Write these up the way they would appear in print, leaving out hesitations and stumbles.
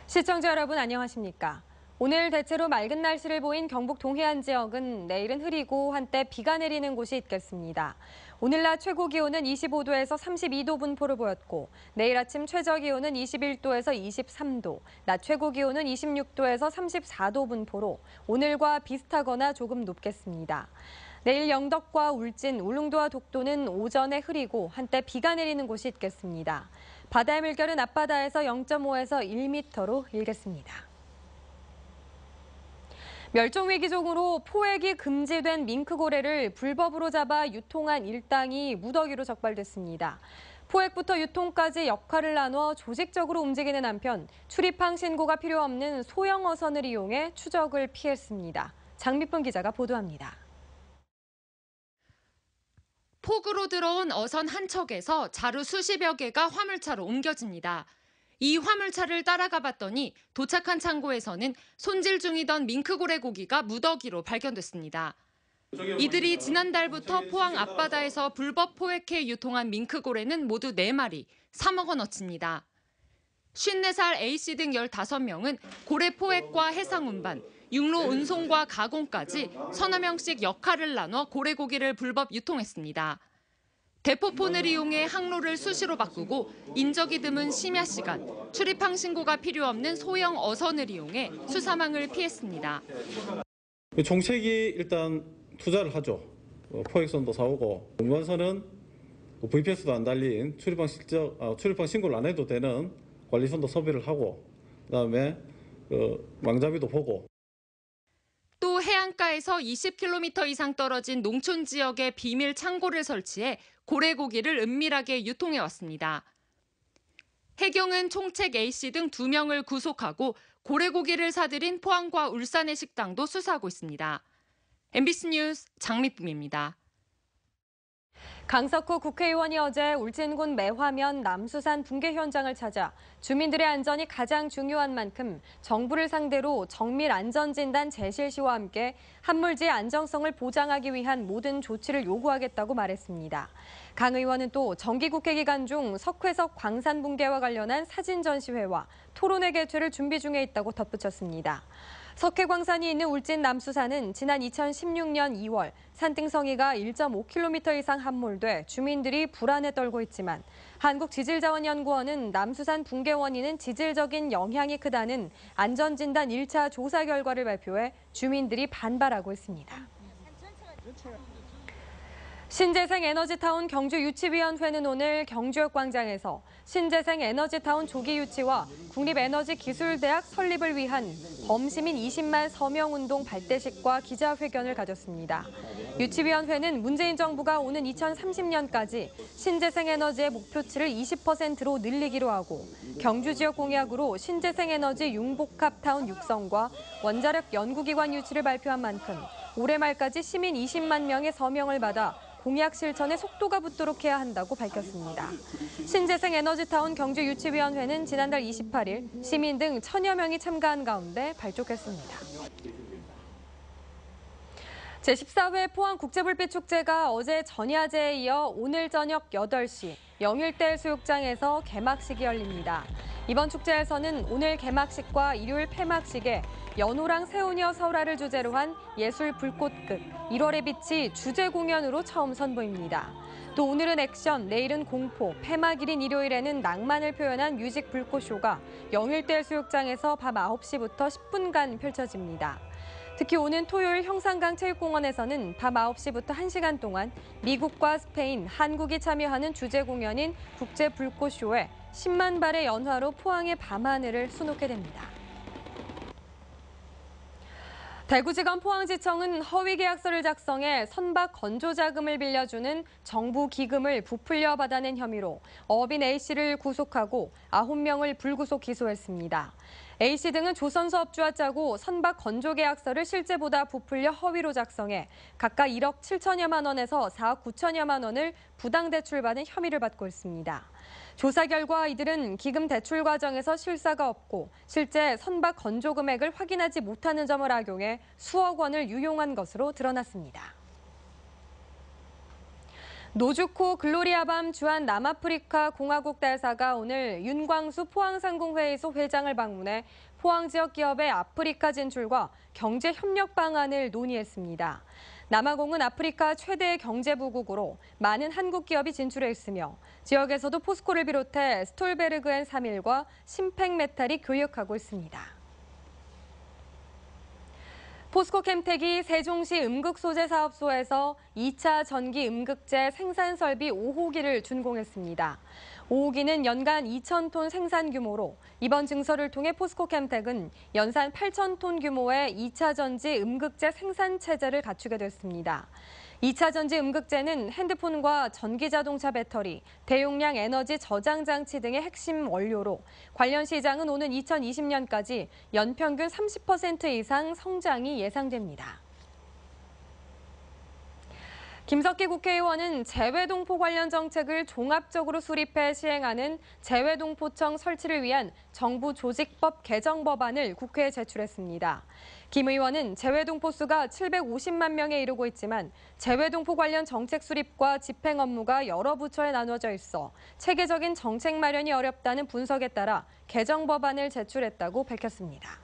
시청자 여러분 안녕하십니까? 오늘 대체로 맑은 날씨를 보인 경북 동해안 지역은 내일은 흐리고 한때 비가 내리는 곳이 있겠습니다. 오늘 낮 최고 기온은 25도에서 32도 분포를 보였고 내일 아침 최저 기온은 21도에서 23도, 낮 최고 기온은 26도에서 34도 분포로 오늘과 비슷하거나 조금 높겠습니다. 내일 영덕과 울진, 울릉도와 독도는 오전에 흐리고 한때 비가 내리는 곳이 있겠습니다. 바다의 물결은 앞바다에서 0.5에서 1m로 일겠습니다. 멸종위기종으로 포획이 금지된 밍크고래를 불법으로 잡아 유통한 일당이 무더기로 적발됐습니다. 포획부터 유통까지 역할을 나눠 조직적으로 움직이는 한편 출입항 신고가 필요 없는 소형 어선을 이용해 추적을 피했습니다. 장미쁨 기자가 보도합니다. 폭우로 들어온 어선 한 척에서 자루 수십여 개가 화물차로 옮겨집니다. 이 화물차를 따라가 봤더니 도착한 창고에서는 손질 중이던 밍크고래 고기가 무더기로 발견됐습니다. 이들이 지난달부터 포항 앞바다에서 불법 포획해 유통한 밍크고래는 모두 4마리, 3억 원어치입니다. 54살 A씨 등 15명은 고래 포획과 해상 운반, 육로 운송과 가공까지 서너 명씩 역할을 나눠 고래고기를 불법 유통했습니다. 대포폰을 이용해 항로를 수시로 바꾸고 인적이 드문 심야 시간, 출입항 신고가 필요 없는 소형 어선을 이용해 수사망을 피했습니다. 정책이 일단 투자를 하죠. 포획선도 사오고 운반선은 VPS도 안 달린 출입항 신고를 안 해도 되는 관리선도 섭외를 하고 그다음에 망자비도 보고. 또 해안가에서 20km 이상 떨어진 농촌 지역에 비밀 창고를 설치해 고래고기를 은밀하게 유통해왔습니다. 해경은 총책 A씨 등 2명을 구속하고 고래고기를 사들인 포항과 울산의 식당도 수사하고 있습니다. MBC 뉴스 장미쁨입니다. 강석호 국회의원이 어제 울진군 매화면 남수산 붕괴 현장을 찾아 주민들의 안전이 가장 중요한 만큼 정부를 상대로 정밀 안전진단 재실시와 함께 한물지의 안정성을 보장하기 위한 모든 조치를 요구하겠다고 말했습니다. 강 의원은 또 정기국회 기간 중 석회석 광산 붕괴와 관련한 사진 전시회와 토론회 개최를 준비 중에 있다고 덧붙였습니다. 석회광산이 있는 울진 남수산은 지난 2016년 2월 산등성이가 1.5km 이상 함몰돼 주민들이 불안에 떨고 있지만 한국지질자원연구원은 남수산 붕괴 원인은 지질적인 영향이 크다는 안전진단 1차 조사 결과를 발표해 주민들이 반발하고 있습니다. 신재생 에너지타운 경주유치위원회는 오늘 경주역 광장에서 신재생 에너지타운 조기 유치와 국립에너지기술대학 설립을 위한 범시민 20만 서명운동 발대식과 기자회견을 가졌습니다. 유치위원회는 문재인 정부가 오는 2030년까지 신재생 에너지의 목표치를 20%로 늘리기로 하고 경주 지역 공약으로 신재생 에너지 융복합타운 육성과 원자력 연구기관 유치를 발표한 만큼 올해 말까지 시민 20만 명의 서명을 받아 공약 실천에 속도가 붙도록 해야 한다고 밝혔습니다. 신재생 에너지타운 경주유치위원회는 지난달 28일 시민 등 1000여 명이 참가한 가운데 발족했습니다. 제14회 포항국제불빛축제가 어제 전야제에 이어 오늘 저녁 8시 영일대 수욕장에서 개막식이 열립니다. 이번 축제에서는 오늘 개막식과 일요일 폐막식에 연호랑 새우녀 설화를 주제로 한 예술 불꽃극 1월의 빛이 주제 공연으로 처음 선보입니다. 또 오늘은 액션, 내일은 공포, 폐막일인 일요일에는 낭만을 표현한 뮤직 불꽃쇼가 영일대 수욕장에서 밤 9시부터 10분간 펼쳐집니다. 특히 오는 토요일 형산강 체육공원에서는 밤 9시부터 1시간 동안 미국과 스페인, 한국이 참여하는 주제 공연인 국제불꽃쇼에 10만 발의 연화로 포항의 밤하늘을 수놓게 됩니다. 대구지검 포항지청은 허위 계약서를 작성해 선박 건조 자금을 빌려주는 정부 기금을 부풀려 받아낸 혐의로 어업인 A씨를 구속하고 9명을 불구속 기소했습니다. A씨 등은 조선사업주와 짜고 선박 건조 계약서를 실제보다 부풀려 허위로 작성해 각각 1억 7천여만 원에서 4억 9천여만 원을 부당 대출받은 혐의를 받고 있습니다. 조사 결과 이들은 기금 대출 과정에서 실사가 없고 실제 선박 건조 금액을 확인하지 못하는 점을 악용해 수억 원을 유용한 것으로 드러났습니다. 노주코 글로리아밤 주한 남아프리카 공화국 대사가 오늘 윤광수 포항상공회의소 회장을 방문해 포항 지역 기업의 아프리카 진출과 경제 협력 방안을 논의했습니다. 남아공은 아프리카 최대의 경제부국으로 많은 한국 기업이 진출해 있으며 지역에서도 포스코를 비롯해 스톨베르그앤3일과 심팩메탈이 교역하고 있습니다. 포스코 캠텍이 세종시 음극소재사업소에서 2차 전기 음극재 생산설비 5호기를 준공했습니다. 5호기는 연간 2,000톤 생산 규모로 이번 증설을 통해 포스코 캠텍은 연산 8,000톤 규모의 2차 전지 음극재 생산 체제를 갖추게 됐습니다. 2차 전지 음극재는 핸드폰과 전기자동차 배터리, 대용량 에너지 저장 장치 등의 핵심 원료로 관련 시장은 오는 2020년까지 연평균 30% 이상 성장이 예상됩니다. 김석기 국회의원은 재외동포 관련 정책을 종합적으로 수립해 시행하는 재외동포청 설치를 위한 정부 조직법 개정 법안을 국회에 제출했습니다. 김 의원은 재외동포 수가 750만 명에 이르고 있지만 재외동포 관련 정책 수립과 집행 업무가 여러 부처에 나눠져 있어 체계적인 정책 마련이 어렵다는 분석에 따라 개정 법안을 제출했다고 밝혔습니다.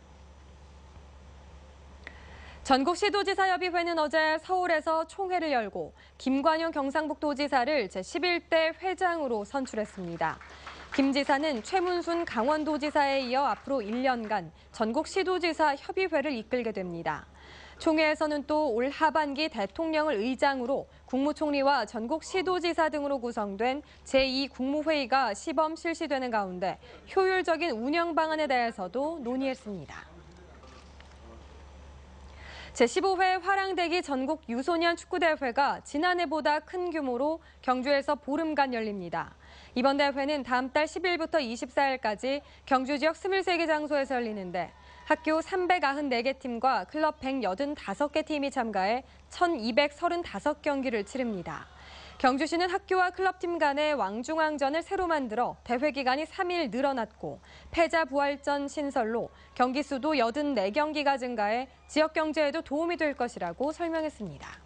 전국시도지사협의회는 어제 서울에서 총회를 열고 김관용 경상북도지사를 제11대 회장으로 선출했습니다. 김 지사는 최문순 강원도지사에 이어 앞으로 1년간 전국시도지사 협의회를 이끌게 됩니다. 총회에서는 또 올 하반기 대통령을 의장으로 국무총리와 전국시도지사 등으로 구성된 제2국무회의가 시범 실시되는 가운데 효율적인 운영 방안에 대해서도 논의했습니다. 제15회 화랑대기 전국 유소년 축구대회가 지난해보다 큰 규모로 경주에서 보름간 열립니다. 이번 대회는 다음 달 10일부터 24일까지 경주 지역 23개 장소에서 열리는데 학교 394개 팀과 클럽 185개 팀이 참가해 1,235경기를 치릅니다. 경주시는 학교와 클럽팀 간의 왕중왕전을 새로 만들어 대회 기간이 3일 늘어났고 패자 부활전 신설로 경기 수도 84경기가 증가해 지역 경제에도 도움이 될 것이라고 설명했습니다.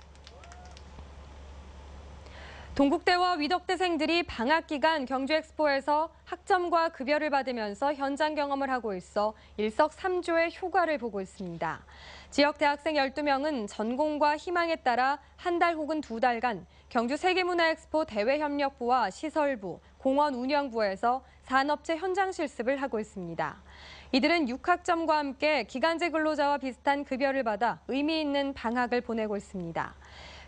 동국대와 위덕대생들이 방학 기간 경주엑스포에서 학점과 급여를 받으면서 현장 경험을 하고 있어 일석삼조의 효과를 보고 있습니다. 지역 대학생 12명은 전공과 희망에 따라 한 달 혹은 2달간 경주 세계문화엑스포 대외협력부와 시설부, 공원운영부에서 산업체 현장 실습을 하고 있습니다. 이들은 6학점과 함께 기간제 근로자와 비슷한 급여를 받아 의미 있는 방학을 보내고 있습니다.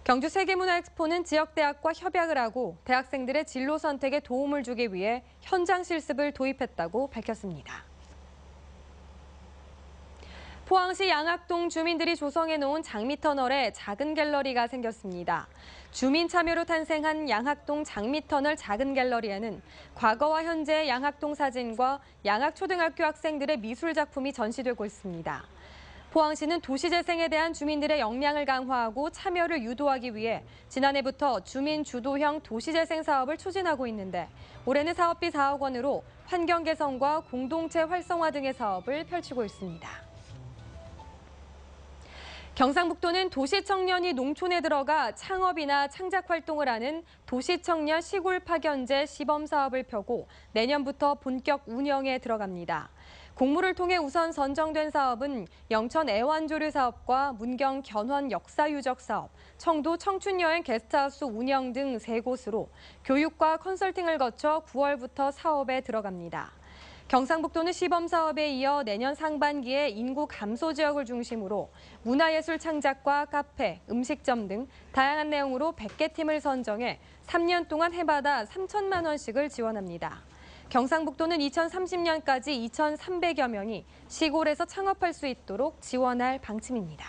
경주 세계문화엑스포는 지역대학과 협약을 하고 대학생들의 진로 선택에 도움을 주기 위해 현장 실습을 도입했다고 밝혔습니다. 포항시 양학동 주민들이 조성해놓은 장미터널에 작은 갤러리가 생겼습니다. 주민 참여로 탄생한 양학동 장미터널 작은 갤러리에는 과거와 현재의 양학동 사진과 양학초등학교 학생들의 미술 작품이 전시되고 있습니다. 포항시는 도시재생에 대한 주민들의 역량을 강화하고 참여를 유도하기 위해 지난해부터 주민 주도형 도시재생 사업을 추진하고 있는데 올해는 사업비 4억 원으로 환경 개선과 공동체 활성화 등의 사업을 펼치고 있습니다. 경상북도는 도시청년이 농촌에 들어가 창업이나 창작 활동을 하는 도시청년 시골 파견제 시범 사업을 펴고 내년부터 본격 운영에 들어갑니다. 공모를 통해 우선 선정된 사업은 영천 애완조류 사업과 문경 견원 역사유적 사업, 청도 청춘여행 게스트하우스 운영 등 3곳으로 교육과 컨설팅을 거쳐 9월부터 사업에 들어갑니다. 경상북도는 시범 사업에 이어 내년 상반기에 인구 감소 지역을 중심으로 문화예술 창작과 카페, 음식점 등 다양한 내용으로 100개 팀을 선정해 3년 동안 해마다 3천만 원씩을 지원합니다. 경상북도는 2030년까지 2,300여 명이 시골에서 창업할 수 있도록 지원할 방침입니다.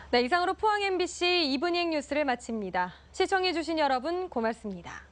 네, 이상으로 포항 MBC 이브닝 뉴스를 마칩니다. 시청해주신 여러분 고맙습니다.